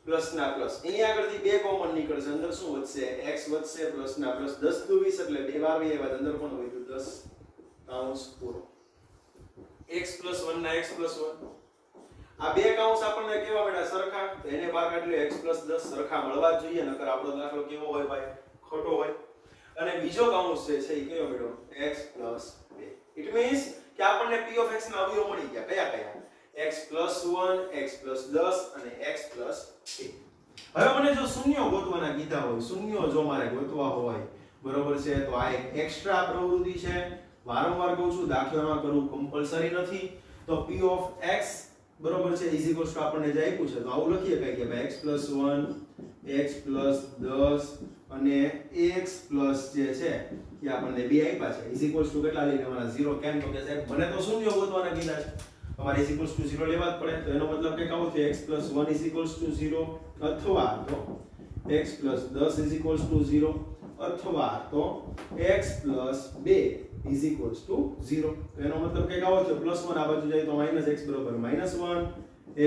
[SPEAKER 1] પ્લસ ના પ્લસ. અહીંયા આગળથી બે કોમન નીકળશે. અંદર શું વધશે? x વધશે પ્લસ ના પ્લસ. 10 દુ 20 એટલે 2 વાર આવ્યા. અંદર કોણ વધ્યું? 10 કૌંસ પૂરો. x + 1 ના x + 1. આ બે કૌંસ આપણને કેવા બેટા? સરખા. તો એને બહાર કાઢ્યો. x + 10 સરખા મળવા જ જોઈએ, નકર આપણો દાખલો કેવો હોય ભાઈ? ખોટો હોય. અને બીજો કૌંસ છે એ કયો બેટો? x + 2. ઇટ મીન્સ કે આપણને p of x ના અવયવ મળી ગયા. કયા કયા? x + 1, x + 10 અને x + 2. હવે મને જો શૂન્યો ગોતવાના કીધા હોય, શૂન્યો જો મારે ગોતવા હોય, બરોબર છે, તો આ એક એક્સ્ટ્રા પ્રવૃત્તિ છે. વારંવાર કહું છું, દાખલામાં કરવું કમ્પલસરી નથી. તો p of x બરોબર છે = આપણને જે આપ્યું છે તો આવું લખીએ કઈ કે ભાઈ x + 1, x + 10 અને x પ્લસ જે છે એ આપણને બે આપ્યા છે = કેટલા લઈ લેવાના? 0. કેમ? તો કે સાહેબ મને તો શૂન્ય ગોતવાના કીધા છે. અમારે ઇઝ ઇક્વલ્સ ટુ 0 લેવા જ પડે તો એનો મતલબ કે આવો થયો x + 1 ઇઝ ઇક્વલ્સ ટુ 0 અથવા તો x + 10 ઇઝ ઇક્વલ્સ ટુ 0 અથવા તો x + 2 ઇઝ ઇક્વલ્સ ટુ 0 તો એનો મતલબ કે આવો થયો +1 આ બાજુ જાય તો -x બરોબર -1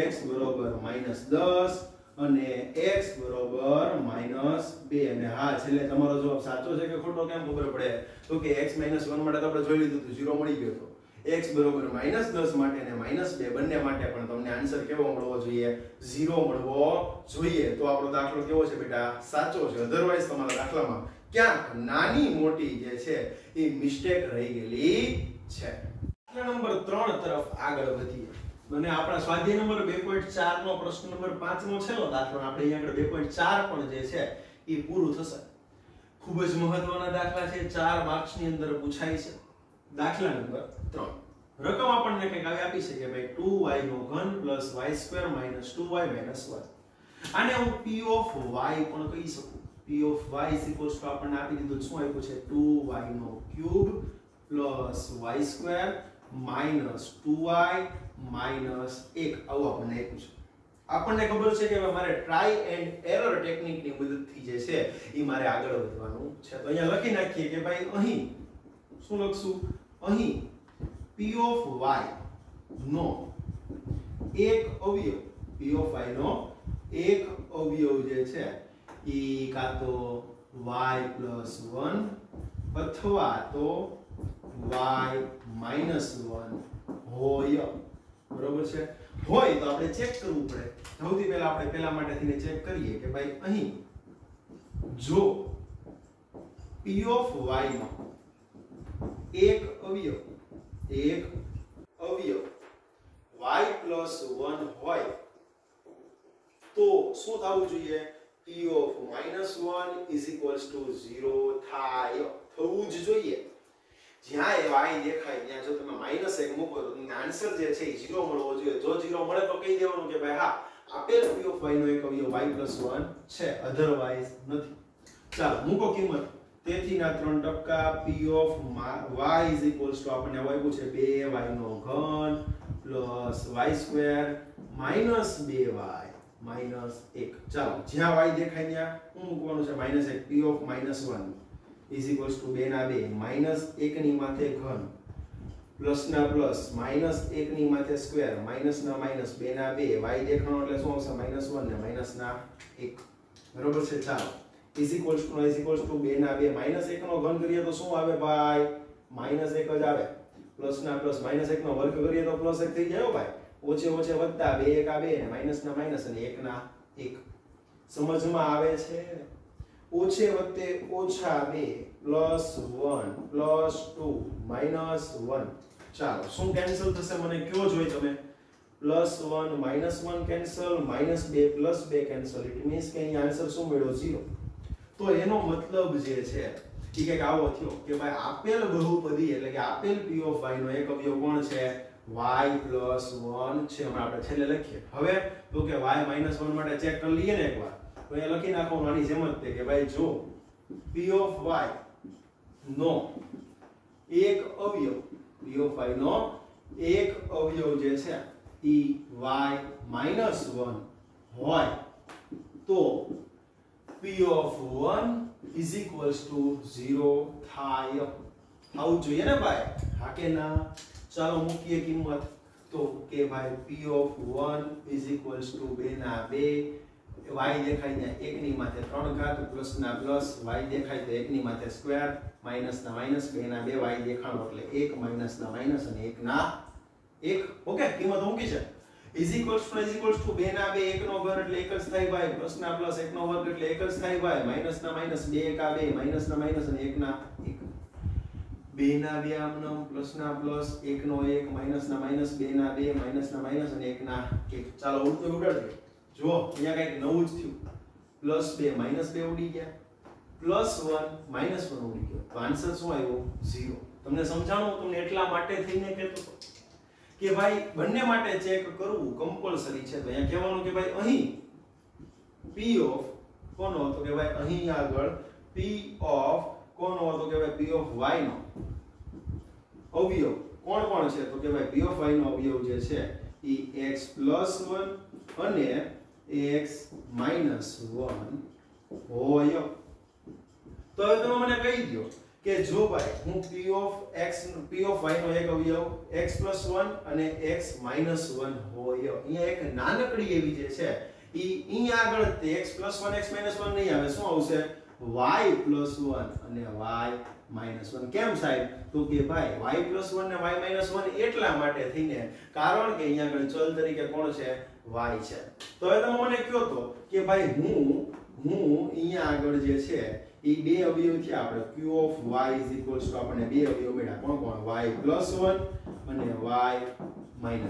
[SPEAKER 1] x બરોબર -10 અને x બરોબર -2 અને હા છેલ્લે તમારો જવાબ સાચો છે કે ખોટો કેમ ખબર પડે તો કે x - 1 માટે તો આપણે જોઈ લીધું હતું 0 મળી ગયો તો x બરોબર -10 માટે અને -2 બંને માટે પણ તમને આન્સર કેવો મળવો જોઈએ 0 મળવો જોઈએ તો આપણો દાખલો કેવો છે બેટા સાચો છે અધરવાઇઝ તમારા દાખલામાં ક્યાંક નાની મોટી જે છે એ મિસ્ટેક રહી ગયેલી છે દાખલા નંબર 3 તરફ આગળ વધીએ અને આપણા સ્વાધ્યાય નંબર 2.4 નો પ્રશ્ન નંબર 5 નો છેલ્લો દાખલો આપણે અહીંયા આગળ 2.4 પણ જે છે એ પૂરું થશે ખૂબ જ મહત્વના દાખલા છે 4 માર્ક્સ ની અંદર પૂછાય છે દાખલા નંબર 3 રકમ આપણને કંઈક આવી આપી છે કે ભાઈ 2y નો ઘન + y² - 2y - 1 આને હું p ઓફ y પણ કહી શકું p ઓફ y = આપણને આપી દીધું શું આપ્યું છે 2y નો ક્યુબ + y² - 2y - 1 આવું આપણને આપ્યું છે આપણને ખબર છે કે મારે ટ્રાય એન્ડ એરર ટેકનિકની મદદથી જે છે એ મારે આગળ વધવાનું છે તો અહીંયા લખી નાખીએ કે ભાઈ અહીં શું લખશું અહીં p ઓફ y નો એક અવયવ p ઓફ y નો એક અવયવ જે છે ઈ કાં તો y + 1 અથવા તો y - 1 હોય બરોબર છે હોય તો આપણે ચેક કરવું પડે સૌથી પહેલા આપણે પહેલા માટેથી ચેક કરીએ કે ભાઈ અહીં જો p ઓફ y નો એક અવયવ y + 1 હોય તો શું થવું જોઈએ p ઓફ -1 = 0 થાય થવું જ જોઈએ જ્યાં y દેખાય ત્યાં જો તમે -1 મૂકો તો તમને આન્સર જે છે એ 0 મળવો જોઈએ જો 0 મળે તો કહી દેવાનું કે ભાઈ હા આપેલ p ઓફ y નો એક અવયવ y + 1 છે અધરવાઇઝ નથી ચાલો મૂકો કિંમત તેથી ના 3% p ઓફ y = આપણને આપ્યું છે 2y નો ઘન + y² - 2y - 1 ચાલો જ્યાં y દેખાય ત્યાં શું મૂકવાનું છે -1 p ઓફ -1 = 2 ના 2 -1 ની માથે ઘન પ્લસ ના પ્લસ -1 ની માથે સ્ક્વેર માઈનસ ના માઈનસ 2 ના 2 y દેખાણો એટલે શું આવશે -1 ને -1 બરોબર છે ચાલો = 2 ના 2 -1 નો ઘન કરીએ તો શું આવે ભાઈ -1 જ આવે પ્લસ ના પ્લસ -1 નો વર્ગ કરીએ તો +1 થઈ જાય ભાઈ ઓછે ઓછે વત્તા 2 1 2 ને માઈનસ ના માઈનસ અને 1 ના 1 સમજમાં આવે છે ઓછે વત્તે ઓછા 2 +1 +2 -1 ચાલો શું કેન્સલ થશે મને કયો જોઈ તમે +1 -1 કેન્સલ -2 +2 કેન્સલ ઇટ મીન્સ કે અહીં આન્સર શું મળ્યો 0 તો એનો મતલબ જે છે ઠીક છે કે આવો થયો કે ભાઈ આપેલ બહુપદી એટલે કે આપેલ p ઓફ y નો એક અવયવ કોણ છે y + 1 છે હમણાં આપણે છેલ્લે લખીએ હવે તો કે y -1 માટે ચેક કરી લઈએ ને એકવાર તો એ લખી નાખવાનું આની જેમ જ તે કે ભાઈ જો p ઓફ y નો એક અવયવ p ઓફ y નો એક અવયવ જે છે ઈ y -1 હોય તો p ઓફ 1 = 0 થાય આવું જોઈએ ને ભાઈ હા કે ના ચાલો મૂકીએ કિંમત તો કે ભાઈ p ઓફ 1 = 2 ના 2 y દેખાય ત્યાં 1 ની માથે 3 ઘાત પ્લસ ના પ્લસ y દેખાય તો 1 ની માથે સ્ક્વેર માઈનસ ના માઈનસ 2 ના 2 y દેખાણો એટલે 1 માઈનસ ના માઈનસ અને 1 ના 1 ઓકે કિંમત મૂકી છે = 2 ના 2 1 નો ઘન એટલે 1 જ થાય ભાઈ પ્લસ ના પ્લસ 1 નો વર્ગ એટલે 1 જ થાય ભાઈ માઈનસ ના માઈનસ 2 1 આ 2 માઈનસ ના માઈનસ અને 1 ના 1 2 ના 2 આમનો પ્લસ ના પ્લસ 1 નો 1 માઈનસ ના માઈનસ 2 ના 2 માઈનસ ના માઈનસ અને 1 ના 1 ચાલો ઉડતું ઉડાડજો જો અહીંયા કઈક નવું જ થયું +2 -2 ઉડી ગયા +1 -1 ઉડી ગયો તો આન્સર શું આવ્યો 0 તમને સમજાણું તમને એટલા માટે થઈને કહેતો હતો કે ભાઈ બંને માટે ચેક કરવું કમ્પલસરી છે તો અહીંયા કહેવાનું કે ભાઈ અહીં p ઓફ કોનો હતો કે ભાઈ અહીં આગળ p ઓફ કોનો હતો કે ભાઈ p ઓફ y નો અવયવ કોણ કોણ છે તો કે ભાઈ p of y નો અવયવ જે છે એ x + 1 અને x - 1 હોય. તો હવે તમે મને કહી દો કે જો ભાઈ હું p of y નો એક અવયવ x + 1 અને x - 1 હોય, અહીંયા એક નાનકડી એવી જે છે અહીંયા આગળ તે x + 1 x - 1 નહીં આવે, શું આવશે y + 1 અને y - 1. કેમ સાહેબ તો કે ભાઈ y + 1 ને y - 1 એટલા માટે થઈને કારણ કે અહીંયા આગળ ચલ તરીકે કોણ છે y છે. તો હવે તમે મને કહો તો કે ભાઈ હું અહીંયા આગળ જે છે એ બે અવયવ થયા આપણે q of y = આપણને બે અવયવ મળ્યા કોણ કોણ y + 1 અને y - 1.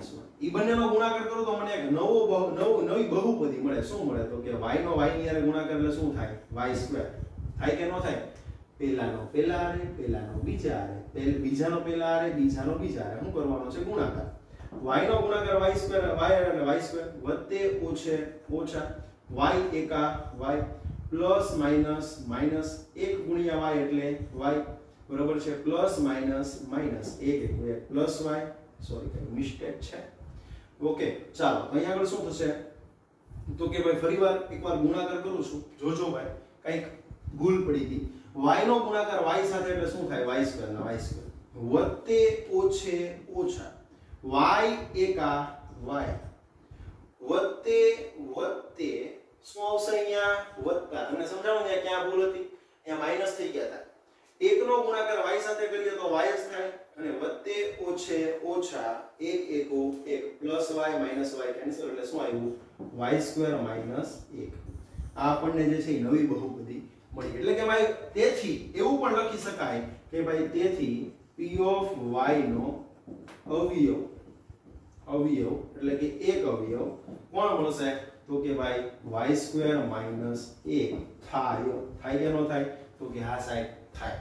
[SPEAKER 1] ઈ બંનેનો ગુણાકાર કરું તો મને એક નવી બહુપદી મળે. શું મળે તો કે y નો y ની હારે ગુણાકાર એટલે શું થાય y² થાય કે ન થાય. પહેલાનો પહેલા હારે પહેલાનો બીજા હારે બીજાનો પહેલા હારે બીજાનો બીજા હારે શું કરવાનો છે ગુણાકાર. y નો ગુણાકાર y² એટલે y² વત્તે ઓછા y એકા y પ્લસ માઈનસ 1 ગુણ્યા y એટલે y બરાબર છે plus minus 1 plus y sorry કઈ મિસ્ટેક છે. ઓકે ચાલો અહીંયા આગળ શું થશે તો કે ભાઈ ફરીવાર એકવાર ગુણાકાર કરું છું, જોજો ભાઈ કઈક ભૂલ પડી ગઈ. y નો ગુણાકાર y સાથે એટલે શું થાય y² ના y² વત્તે ઓછા y એકા y વત્તે શું આવશે અહીંયા વત્તા. તમને સમજાવું ને ક્યાં ભૂલ હતી, અહીંયા માઈનસ થઈ ગયા હતા. 1 નો ગુણાકાર y સાથે કરીએ તો y જ થાય અને વત્તે ઓછા 1 plus y minus y cancel એટલે શું આવ્યું y² - 1. આ આપણને જે છે એ નવી બહુપદી મળી. એટલે કે ભાઈ તેથી એવું પણ લખી શકાય કે ભાઈ તેથી p of y નો અવયવ એટલે કે એક અવયવ કોણ મળશે તો કે ભાઈ y² - 1 થાય કે ન થાય તો કે હા સાહેબ થાય.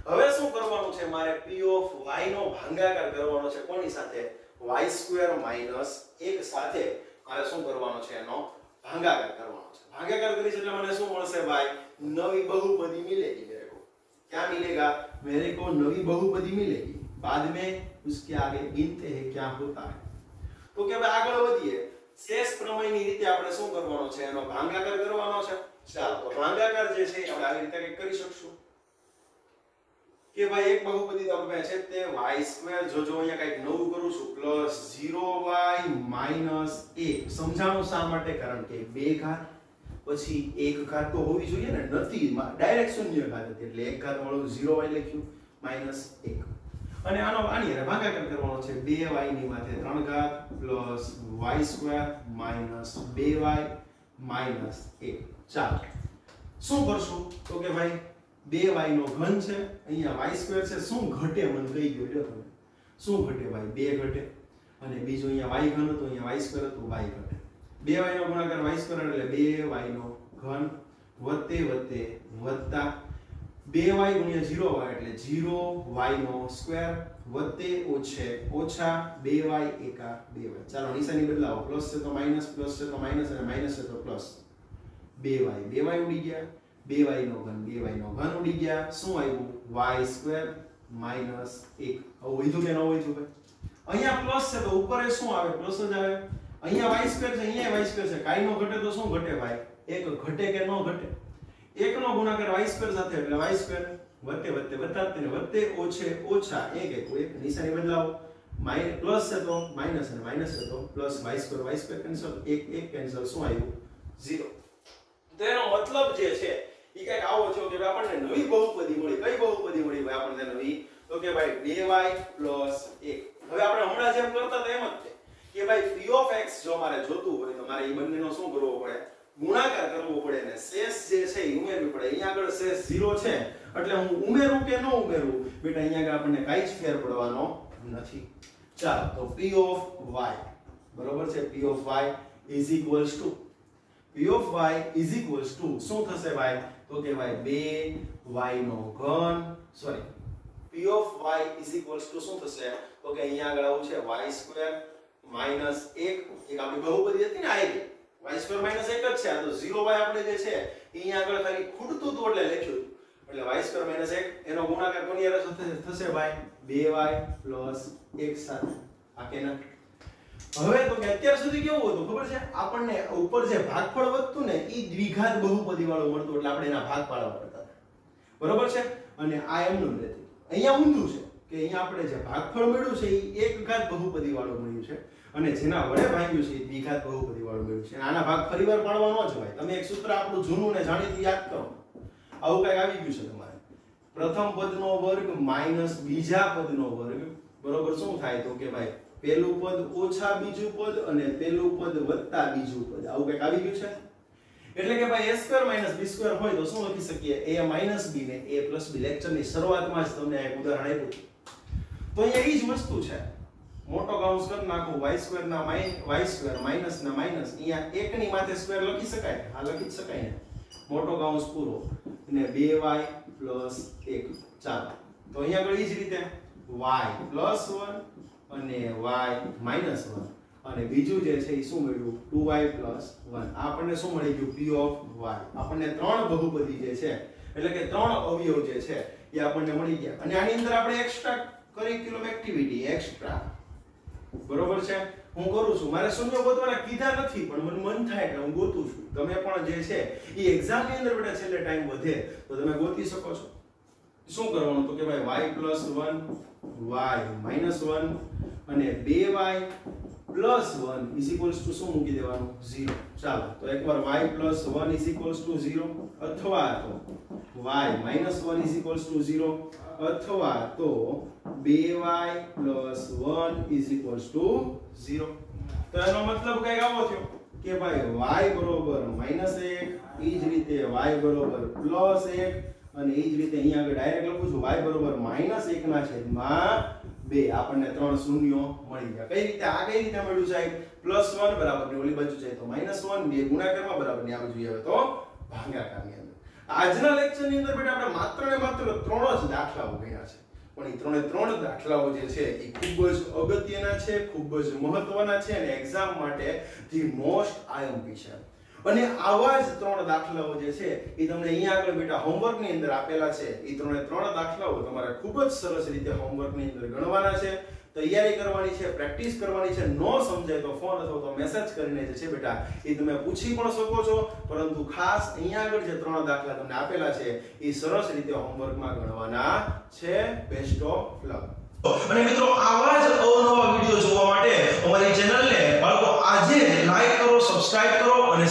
[SPEAKER 1] હવે શું કરવાનું છે મારે p of y નો ભાગાકાર કરવાનો છે કોની સાથે y² - 1 સાથે મારે શું કરવાનો છે એનો ભાગાકાર કરવાનો છે. भागाकार करी એટલે મને શું મળશે ભાઈ નવી બહુપદી मिलेगी मेरे को. क्या मिलेगा मेरे को नवी बहुपदी मिलेगी. बाद में उसके आगे गिनते हैं क्या होता है. તો કે ભાઈ આગળ વધીએ. શેષ પ્રમેયની રીતે આપણે શું કરવાનો છે એનો ભાગાકાર કરવાનો છે. ચાલો તો ભાગાકાર જે છે આપણે આવી રીતે કંઈક કરી શકશું કે ભાઈ એક બહુપદી તો આપણે છે તે y² જોજો અહીંયા કંઈક નવું કરું છું પ્લસ 0y માઈનસ 1. સમજાણું શા માટે કારણ કે 2 ઘાત પછી 1 ઘાત તો હોવી જોઈએ ને, નથી ડાયરેક્ટ શૂન્ય ઘાત હતી એટલે 1 ઘાત વાળું 0y લખ્યું માઈનસ 1 અને આની હારે ભાગાકાર કરવાનો છે 2y ની માથે 3 ઘાત plus y² minus 2y minus 1. ચાલો શું કરશું તો કે ભાઈ 2y નો ઘન છે અહીંયા y² છે. શું ઘટે મને કહી ગયો લ્યો તમે શું ઘટે ભાઈ 2 ઘટે અને બીજો અહીંયા y ઘન હતો અહીંયા y² હતું y ઘટે. 2y નો ગુણાકાર y² એટલે 2y નો ઘન વત્તે વત્તા 2y ગુણ્યા 0y એટલે 0y નો સ્ક્વેર વત્તે ઓછા 2y એકા 2y. ચાલો નિશાની બદલાવો. પ્લસ છે તો માઈનસ, પ્લસ છે તો માઈનસ અને માઈનસ છે તો પ્લસ. 2y ઉડી ગયા, 2y નો ઘન ઉડી ગયા. શું આવ્યું y² માઈનસ 1. હવે વધ્યું કે ન વધ્યું ભાઈ? અહીંયા પ્લસ છે તો ઉપર એ શું આવે પ્લસ જ આવે. અહીંયા y² છે અહીંયા y² છે. કાઈ નો ઘટે તો શું ઘટે ભાઈ? 1 ઘટે કે ન ઘટે? 1 નો ગુણાકાર y² સાથે એટલે y² વત્તે વત્તા તેને વત્તે ઓછા 1 નિશાની બદલાવો. પ્લસ છે તો માઈનસ અને માઈનસ છે તો પ્લસ y² કેન્સલ 1 કેન્સલ શું આવ્યું 0. તેનો મતલબ જે છે ઈ કઈક આવો છે કે આપણને નવી બહુપદી મળી. કઈ બહુપદી મળી ભાઈ આપણને નવી? તો કે ભાઈ 2y + 1. હવે આપણે હમણાં જેમ કરતા હતા એમ જ છે કે ભાઈ p of x જો મારે જોતું હોય તો મારે ઈ બંનેનો શું કરવો પડે? ગુણાકાર કરવો પડે ને શેષ જે છે ઈ ઉમેરવી પડે. અહીંયા આગળ શેષ 0 છે એટલે હું ઉમેરું કે ન ઉમેરું બેટા અહીંયા આગળ આપણને કાઈ જ ફેર પડવાનો નથી. ચાલો તો p of y બરોબર છે. p of y શું થશે ભાઈ? તો કે ભાઈ 2y નો ઘન સોરી p of y શું થશે તો કે અહીંયા આગળ આવું છે y² માઈનસ 1. એક આપણી બહુપદી હતી ને આ y² માઈનસ 1 જ છે. આ તો 0y આપણે જે છે અહીંયા આગળ ખાલી ખૂટતું હતું એટલે લખ્યું. એટલે y² - 1 એનો ગુણાકાર કોની હારે થશે ભાઈ 2y + 1 સાથે આ કે ના હવે તો કે અત્યાર સુધી કેવું હતું ખબર છે આપણને ઉપર જે ભાગફળ વધતું ને ઈ દ્વિઘાત બહુપદી વાળું મળતું એટલે આપણે એના ભાગ પાડવા પડતા બરોબર છે અને આ એમનું રહેતું અહીંયા ઊંધું છે કે અહીંયા આપણે જે ભાગફળ મળ્યું છે ઈ એક ઘાત બહુપદી વાળું મળ્યું છે અને જેના વડે ભાગ્યું છે ઈ દ્વિઘાત બહુપદી વાળું મળ્યું છે આના ભાગ ફરીવાર પાડવા ન જવાય તમે એક સૂત્ર આપણું જૂનું ને જાણીતું યાદ કરો આવું કઈ આવી ગયું છે તમારે પ્રથમ પદનો વર્ગ માઈનસ બીજા પદનો વર્ગ બરોબર શું થાય તો કે ભાઈ પહેલું પદ ઓછા બીજું પદ અને પહેલું પદ વત્તા બીજું પદ આવું કઈક આવી ગયું છે એટલે કે ભાઈ a² - b² હોય તો શું લખી શકીએ a - b ને a + b લેક્ચરની શરૂઆતમાં જ તમને એક ઉદાહરણ આપ્યું તો અહીંયા ઈ જ વસ્તુ છે મોટો કૌંસ કરી નાખો y² ના y² માઈનસ ના માઈનસ અહીંયા 1 ની માથે સ્ક્વેર લખી શકાય હા લખી શકાય ને મોટો કૌંસ પૂરો અને 2y + 1 ચાલો તો અહીંયા આગળ ઈ જ રીતે y + 1 અને y - 1 અને બીજું જે છે એ શું મળ્યું 2y + 1 આ આપણને શું મળી ગયું p ઓફ y આપણને ત્રણ બહુપદી જે છે એટલે કે ત્રણ અવયવ જે છે એ આપણને મળી ગયા અને આની અંદર આપણે એક્સ્ટ્રા કરિક્યુલમ એક્ટિવિટી એક્સ્ટ્રા બરોબર છે હું કરું છું મારે શૂન્ય ગોતવાના કીધા નથી પણ મને મન થાય એટલે હું ગોતું છું તમે પણ જે છે એ એક્ઝામ ની અંદર બેટા છેલ્લે ટાઈમ વધે તો તમે ગોતી શકો છો શું કરવાનું તો કે ભાઈ y + 1 y - 1 અને 2y + 1 શું મૂકી દેવાનું 0 ચાલો તો એકવાર y + 1 = 0 અથવા તો y - 1 = 0 અથવા તો 2y + 1 = 0 તો એનો મતલબ કઈ આવો થયો કે ભાઈ y બરોબર -1 ઈ જ રીતે y બરોબર +1 અને ઈ જ રીતે અહીંયા આગળ ડાયરેક્ટ લખું છું y બરોબર -1/2 આપણને ત્રણ શૂન્યો મળી ગયા કઈ રીતે આ કઈ રીતે મળ્યું સાહેબ +1 બરાબર ની ઓલી બાજુ જાય તો -1 બે ગુણાકારમાં બરાબર ની આ બાજુ આવે તો ભાગાકારની અંદર આજના લેક્ચરની અંદર બેટા આપણે માત્ર ને માત્ર ત્રણ જ દાખલાઓ ગણ્યા છે પણ એ ત્રણ દાખલાઓ જે છે એ ખૂબ જ અગત્યના છે ખૂબ જ મહત્વના છે અને એક્ઝામ માટે ધી મોસ્ટ IMP છે અને આવા જ ત્રણ દાખલાઓ જે છે એ તમને અહીંયા આગળ બેટા હોમવર્ક ની અંદર આપેલા છે એ ત્રણ દાખલાઓ તમારે ખૂબ જ સરસ રીતે હોમવર્ક ની અંદર ગણવાના છે તૈયારી કરવાની છે પ્રેક્ટિસ કરવાની છે નો સમજાય તો ફોન અથવા તો મેસેજ કરીને જે છે બેટા એ તમે પૂછી પણ શકો છો પરંતુ ખાસ અહીંયા આગળ જે ત્રણ દાખલા તમને આપેલા છે એ સરસ રીતે હોમવર્કમાં ગણવાના છે બેસ્ટ ઓફ લક અને મિત્રો આવા જ અવનવા વિડિયો જોવા માટે અમારી ચેનલને બાળકો આજે લાઈક કરો સબસ્ક્રાઇબ કરો અને